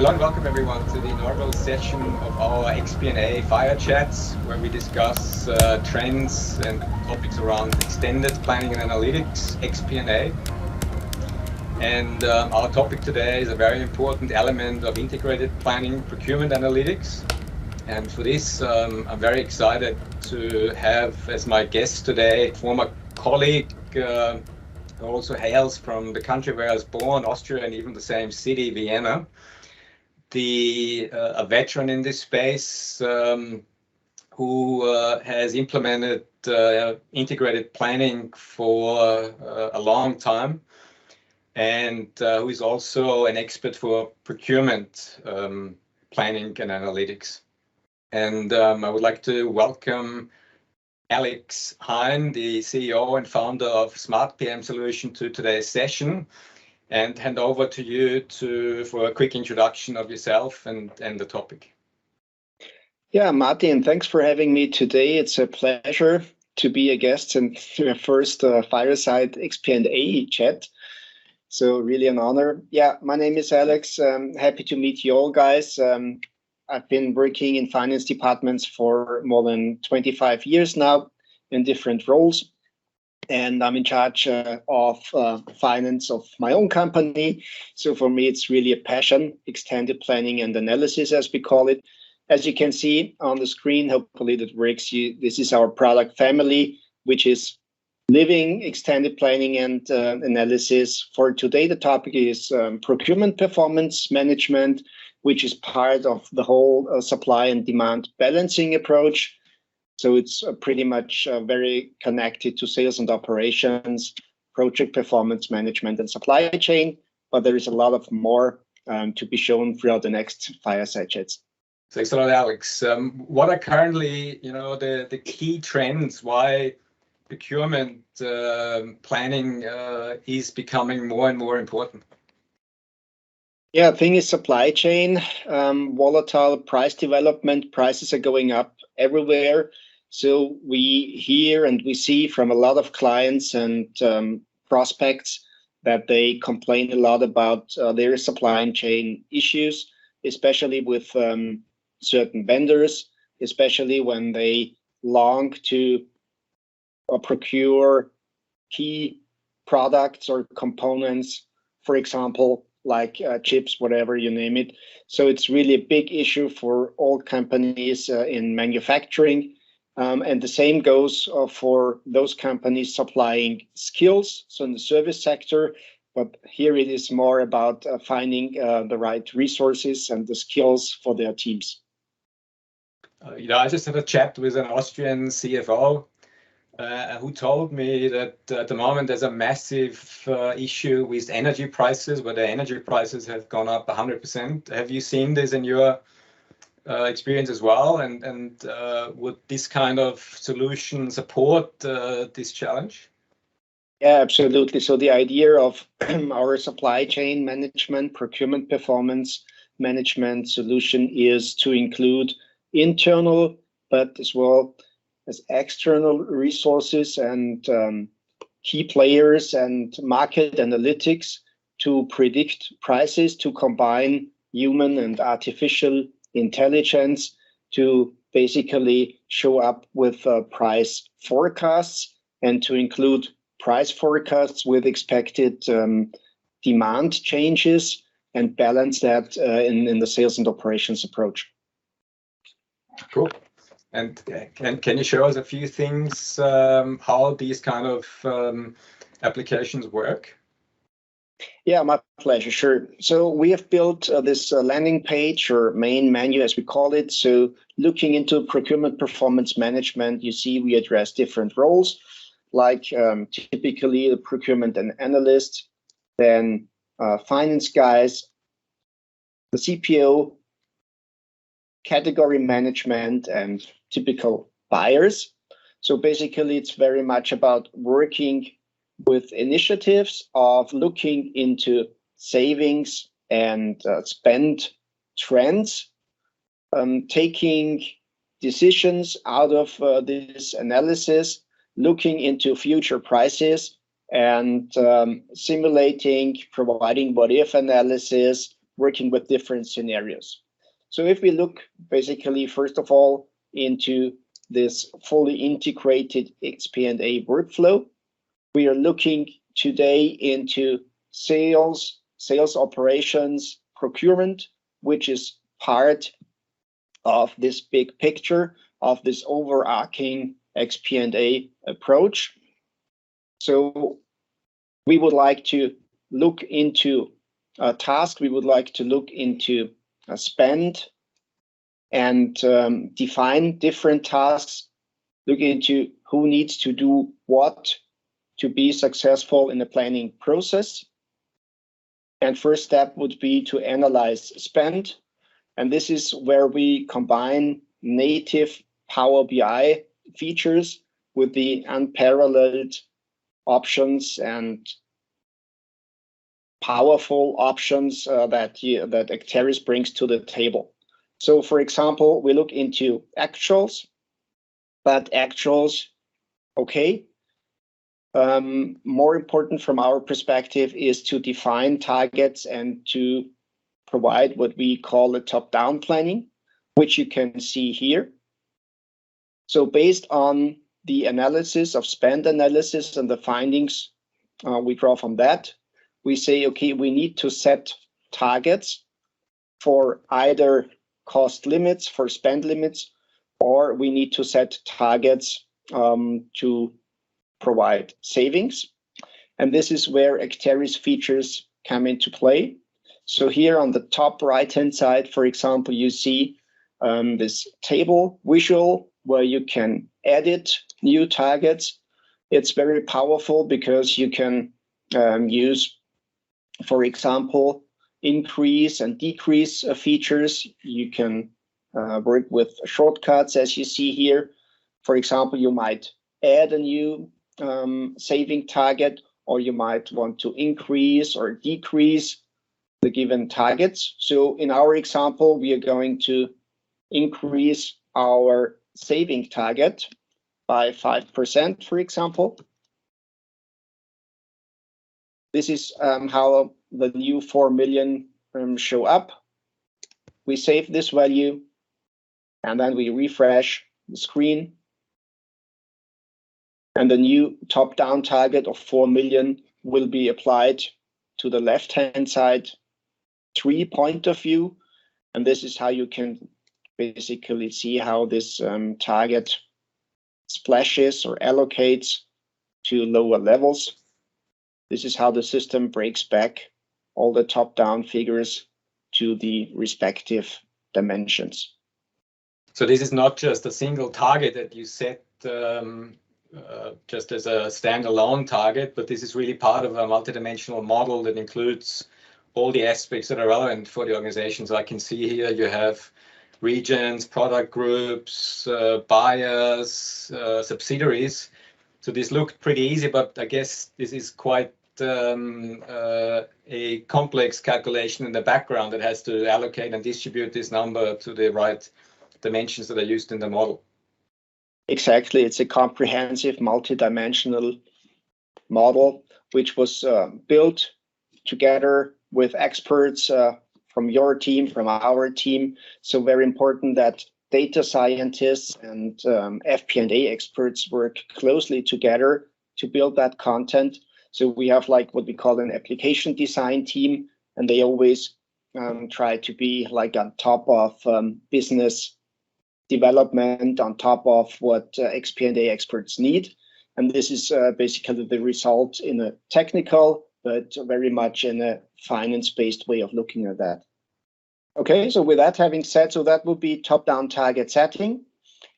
Hello and welcome everyone to the inaugural session of our xP&A Fire Chats, where we discuss trends and topics around extended planning and analytics, xP&A. And our topic today is a very important element of integrated planning, procurement analytics. And for this, I'm very excited to have as my guest today, former colleague who also hails from the country where I was born, Austria, and even the same city, Vienna. A veteran in this space who has implemented integrated planning for a long time, and who is also an expert for procurement planning and analytics. And I would like to welcome Alex Hein, the CEO and founder of smartpm.Solutions, to today's session, and hand over to you for a quick introduction of yourself and the topic. Yeah, Martin, thanks for having me today. It's a pleasure to be a guest in your first Fireside xP&A chat. So really an honor. Yeah, my name is Alex. Happy to meet you all, guys. I've been working in finance departments for more than 25 years now in different roles. And I'm in charge of finance of my own company. So for me, it's really a passion, extended planning and analysis, as we call it. As you can see on the screen, hopefully that works. This is our product family, which is living extended planning and analysis. For today, the topic is procurement performance management, which is part of the whole supply and demand balancing approach. So it's pretty much very connected to sales and operations, project performance management, and supply chain. But there is a lot of more to be shown throughout the next Fireside Chats. Thanks a lot, Alex. What are currently, the key trends why procurement planning is becoming more and more important? Yeah, the thing is supply chain, volatile price development. Prices are going up everywhere. So we hear and we see from a lot of clients and prospects that they complain a lot about their supply chain issues, especially with certain vendors, especially when they long to procure key products or components, for example, like chips, whatever you name it. So it's really a big issue for all companies in manufacturing. And the same goes for those companies supplying skills, so in the service sector. But here it is more about finding the right resources and the skills for their teams. I just had a chat with an Austrian CFO who told me that at the moment there's a massive issue with energy prices, where the energy prices have gone up 100%. Have you seen this in your experience as well, and would this kind of solution support this challenge? Yeah, absolutely. So the idea of our supply chain management, procurement performance management solution is to include internal, but as well as external resources and key players and market analytics to predict prices, to combine human and artificial intelligence to basically show up with price forecasts and to include price forecasts with expected demand changes and balance that in the sales and operations approach. Cool. And can you show us a few things how these kind of applications work? Yeah, my pleasure. Sure. So we have built this landing page, or main menu as we call it. So looking into procurement performance management, you see we address different roles, like typically the procurement and analyst, then finance guys, the CPO, category management, and typical buyers. So basically it's very much about working with initiatives of looking into savings and spend trends, taking decisions out of this analysis, looking into future prices, and simulating, providing what-if analysis, working with different scenarios. So if we look basically, first of all, into this fully integrated xP&A workflow, we are looking today into sales operations, procurement, which is part of this big picture of this overarching xP&A approach. So we would like to look into a task, we would like to look into a spend and define different tasks, look into who needs to do what to be successful in the planning process. And first step would be to analyze spend. And this is where we combine native Power BI features with the unparalleled options and powerful options that Acteris brings to the table. So for example, we look into actuals, but actuals, okay. More important from our perspective is to define targets and to provide what we call a top-down planning, which you can see here. So based on the analysis of spend analysis and the findings we draw from that, we say, okay, we need to set targets for either cost limits, for spend limits, or we need to set targets to provide savings. And this is where Acteris features come into play. So here on the top right-hand side, for example, you see this table visual where you can edit new targets. It's very powerful because you can use, for example, increase and decrease features. You can work with shortcuts, as you see here. For example, you might add a new saving target, or you might want to increase or decrease the given targets. So in our example, we are going to increase our saving target by 5%, for example. This is how the new 4 million show up. We save this value, and then we refresh the screen. And the new top-down target of 4 million will be applied to the left-hand side tree point of view. And this is how you can basically see how this target splashes or allocates to lower levels. This is how the system breaks back all the top-down figures to the respective dimensions. So this is not just a single target that you set just as a standalone target, but this is really part of a multidimensional model that includes all the aspects that are relevant for the organization. So I can see here you have regions, product groups, buyers, subsidiaries. So this looked pretty easy, but I guess this is quite a complex calculation in the background that has to allocate and distribute this number to the right dimensions that are used in the model. Exactly. It's a comprehensive multidimensional model, which was built together with experts from your team, from our team. So very important that data scientists and FP&A experts work closely together to build that content. So we have like what we call an application design team, and they always try to be like on top of business development, on top of what xP&A experts need. And this is basically the result in a technical, but very much in a finance-based way of looking at that. Okay, so with that having said, so that would be top-down target setting.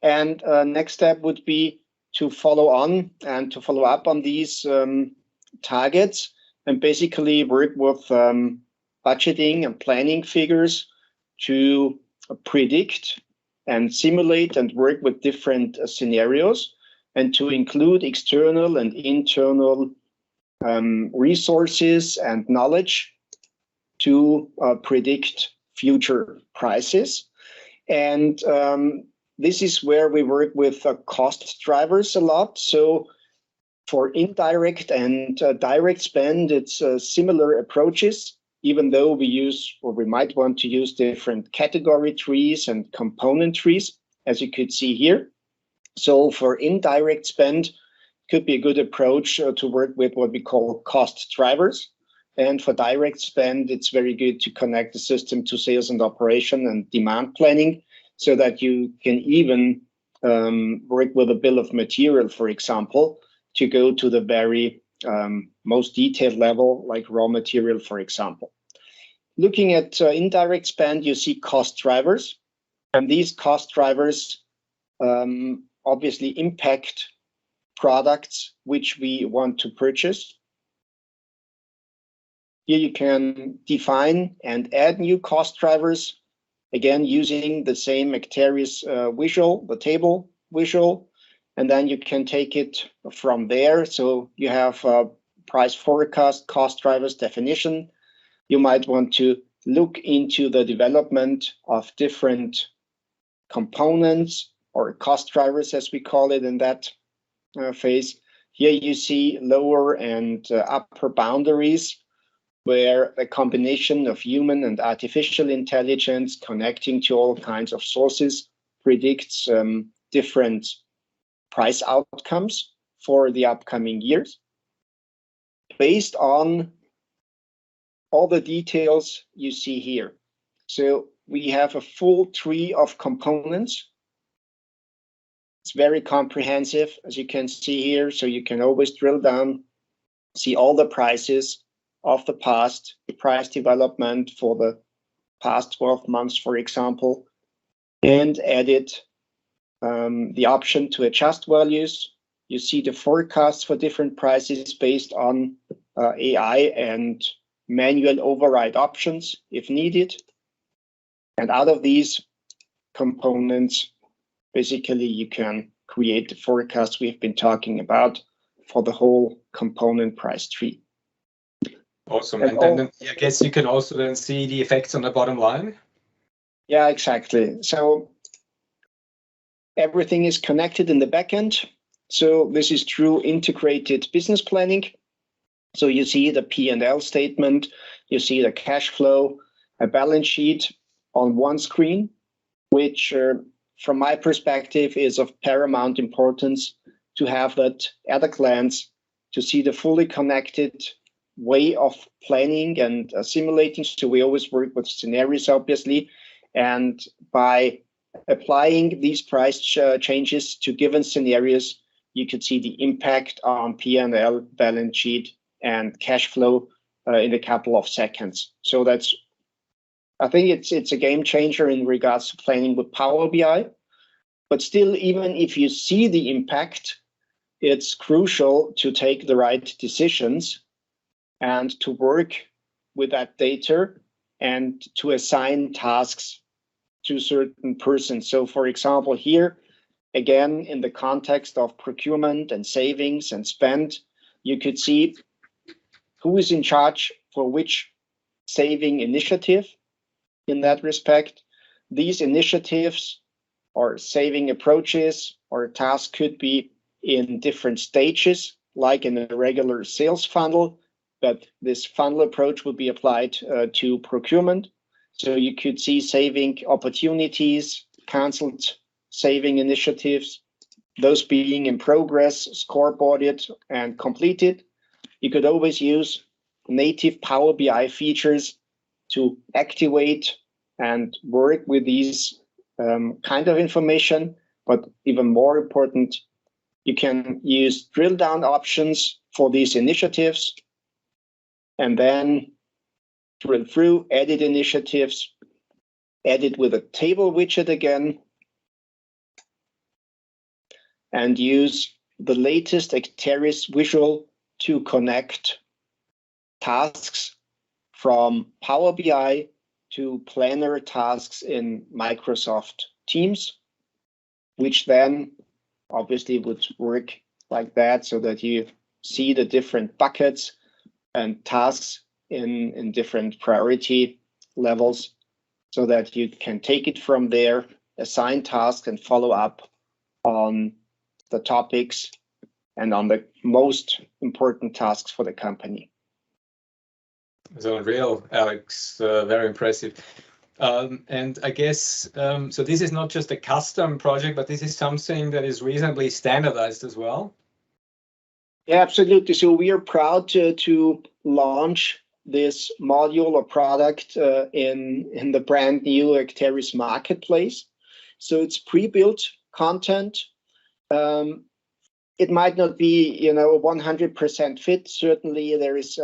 And next step would be to follow on and to follow up on these targets and basically work with budgeting and planning figures to predict and simulate and work with different scenarios, and to include external and internal resources and knowledge to predict future prices. And this is where we work with cost drivers a lot. So for indirect and direct spend, it's similar approaches. even though we use, or we might want to use, different category trees and component trees, as you could see here. So for indirect spend, could be a good approach to work with what we call cost drivers. And for direct spend, it's very good to connect the system to sales and operation and demand planning, so that you can even work with a bill of material, for example, to go to the very most detailed level, like raw material, for example. Looking at indirect spend, you see cost drivers, and these cost drivers obviously impact products which we want to purchase. Here you can define and add new cost drivers, again using the same Actarius visual, the table visual, and then you can take it from there. So you have price forecast, cost drivers definition. You might want to look into the development of different components or cost drivers, as we call it in that phase. Here you see lower and upper boundaries, where a combination of human and artificial intelligence connecting to all kinds of sources predicts different price outcomes for the upcoming years, based on all the details you see here. So we have a full tree of components. It's very comprehensive, as you can see here, so you can always drill down, see all the prices of the past, the price development for the past 12 months, for example, and edit the option to adjust values. You see the forecasts for different prices based on AI and manual override options if needed. And out of these components, basically you can create the forecast we've been talking about for the whole component price tree. Awesome. And then I guess you can also then see the effects on the bottom line. Yeah, exactly. So everything is connected in the backend. So this is true integrated business planning. So you see the P&L statement, you see the cash flow, a balance sheet on one screen, which from my perspective is of paramount importance to have that at a glance, to see the fully connected way of planning and simulating. So we always work with scenarios, obviously, and by applying these price changes to given scenarios, you could see the impact on P&L, balance sheet, and cash flow in a couple of seconds. So that's, I think it's a game changer in regards to planning with Power BI. But still, even if you see the impact, it's crucial to take the right decisions and to work with that data and to assign tasks to certain persons. So for example, here, again, in the context of procurement and savings and spend, you could see who is in charge for which saving initiative in that respect. These initiatives or saving approaches or tasks could be in different stages, like in a regular sales funnel, but this funnel approach would be applied to procurement. So you could see saving opportunities, canceled saving initiatives, those being in progress, scoreboarded, and completed. You could always use native Power BI features to activate and work with these kind of information. But even more important, you can use drill down options for these initiatives and then drill through, edit initiatives, edit with a table widget again, and use the latest Actarius visual to connect tasks from Power BI to planner tasks in Microsoft Teams, which then obviously would work like that, so that you see the different buckets and tasks in different priority levels, so that you can take it from there, assign tasks, and follow up on the topics and on the most important tasks for the company. So unreal, Alex, very impressive. And I guess, so this is not just a custom project, but this is something that is reasonably standardized as well. Yeah, absolutely. So we are proud to launch this module or product in the brand new Acteris marketplace. So it's pre-built content. It might not be, 100% fit. Certainly, there is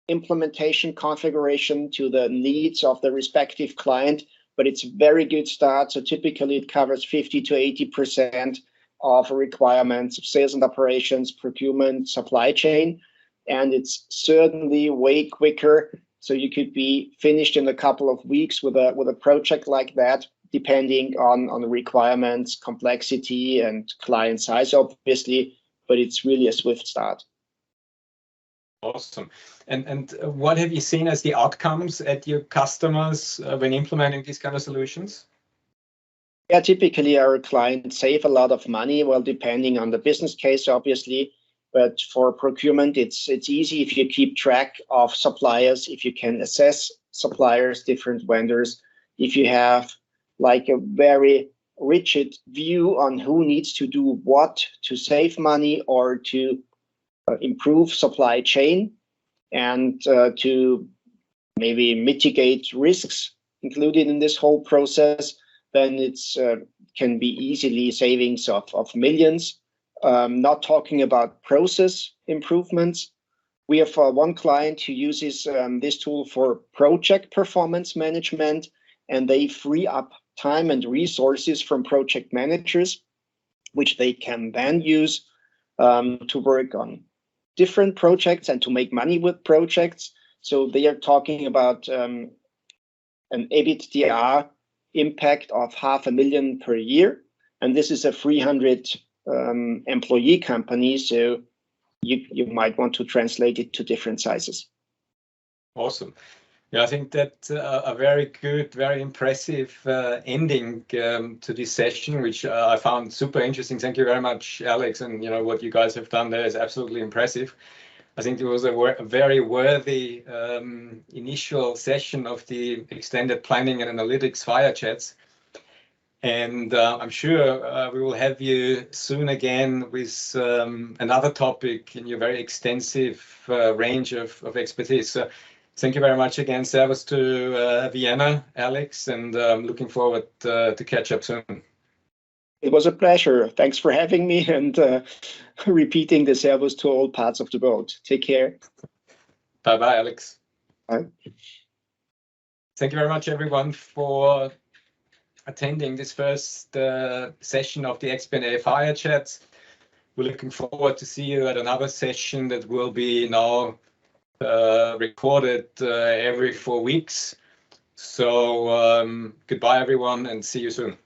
implementation configuration to the needs of the respective client, but it's a very good start. So typically, it covers 50 to 80% of requirements of sales and operations, procurement, supply chain, and it's certainly way quicker. So you could be finished in a couple of weeks with a project like that, depending on the requirements, complexity, and client size, obviously. But it's really a swift start. Awesome. And what have you seen as the outcomes at your customers when implementing these kind of solutions? Yeah, typically our clients save a lot of money, well, depending on the business case, obviously. But for procurement, it's easy if you keep track of suppliers, if you can assess suppliers, different vendors, if you have like a very rigid view on who needs to do what to save money or to improve supply chain and to maybe mitigate risks included in this whole process, then it's can be easily savings of millions. Not talking about process improvements. We have one client who uses this tool for project performance management, and they free up time and resources from project managers, which they can then use to work on different projects and to make money with projects. So they are talking about an EBITDA impact of 500,000 per year. And this is a 300 employee company. So you might want to translate it to different sizes. Awesome. Yeah, I think that's a very good, very impressive ending to this session, which I found super interesting. Thank you very much, Alex. And what you guys have done there is absolutely impressive. I think it was a very worthy initial session of the extended planning and analytics fire chats. And I'm sure we will have you soon again with another topic in your very extensive range of expertise. So thank you very much again. Servus to Vienna, Alex, and looking forward to catch up soon. It was a pleasure. Thanks for having me and repeating the servus to all parts of the world. Take care. Bye-bye, Alex. Bye. Thank you very much, everyone, for attending this first session of the xP&A Fire Chats. We're looking forward to see you at another session that will be now recorded every 4 weeks. So goodbye, everyone, and see you soon.